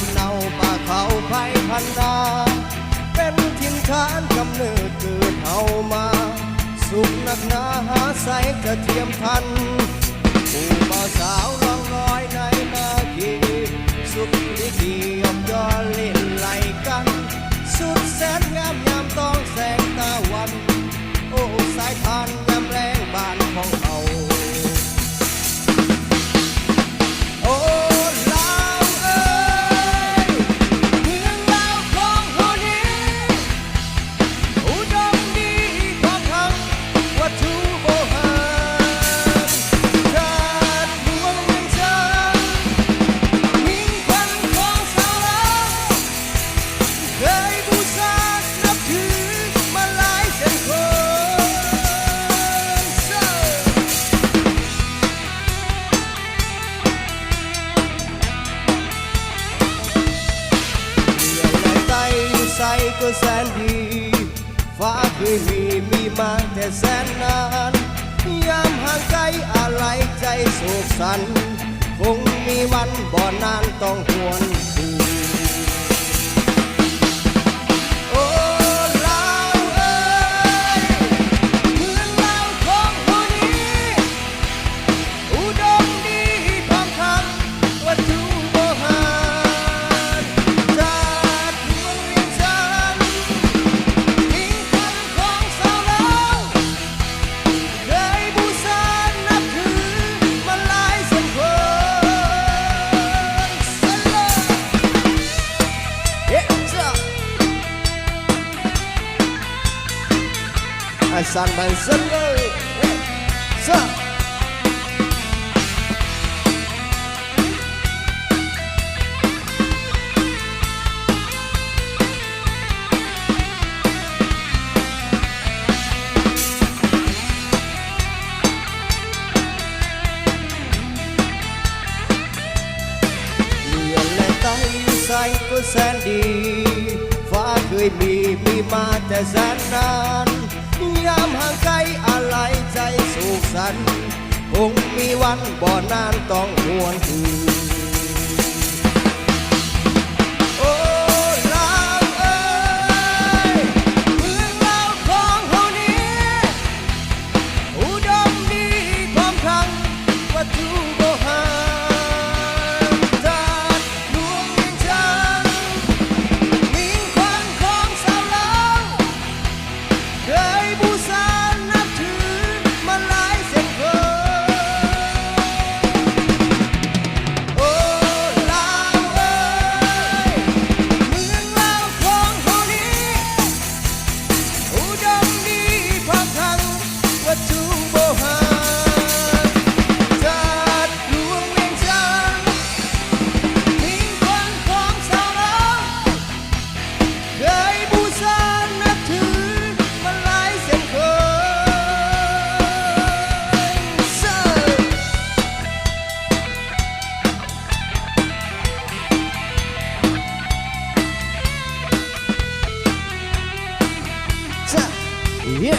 ำเนาป่าเขาไผ่พันนาเป็นถิ่นฐานกำเนิดเกิดเฮามาสุขนักหนาหาใสจะเทียมทันผู้บ่าวสาวลองลอยในนาคีสุขดีดียอมย่อเล่นไหลกันสุดแสนงามยามต้องแสงตะวันโอ้สายทานยามแรงบ้านของเราโอ้ลาวเอ้ยเมืองลาวของเฮานี้อุดมดีของทั้งวัตถุโบราณชาติเมืองเมืองจันทร์มิ่งขวัญของชาวลาวเคยบูชานับถือมาหลายแสนคนใส่ก็แสนดีฟ้าเคยมีมาแต่แสนนานยามห่างไกลอะไรใจโศกสันคงมีวันบ่นานต้องหวนคืนโอ้ลาวเอ้ยเมืองลาวของเฮานี้อุดมดีพร้อมทั้งวัตถุโบราณชาติเมืองเวียงจันทร์มิ่งขวัญของชาวลาวเคยบูชานับถือมาหลายแสนคนสะเลเฮ้จ้าไอ้สันบันสะเลเฮ้จ้าเมืองและใต้ใสก็แสนดีฟ้าเคยมีมาแต่แสนนานยามห่างไกลอะไรใจสุขสันต์คงมีวันบ่นานต้องหวนคืนโอ้ลาวเอ้ยเมืองลาวของเฮานี้อุดมดีพร้อมทั้งวัตถุโบราณชาติหลวงเวียงจันทร์มิ่งขวัญของชาวลาวเคยบูชานับถือมาหลายแสนคนโอ้ลาวเอ้ยเมืองลาวของเฮานี้อุดมดีพร้อมทั้งวัตถุโบราณชาติหลวงเวียงจันทร์มิ่งขวัญของชาวลาวเคยบูชานับถือมาหลายแสนคนเสิร์ฟจ้ะเย้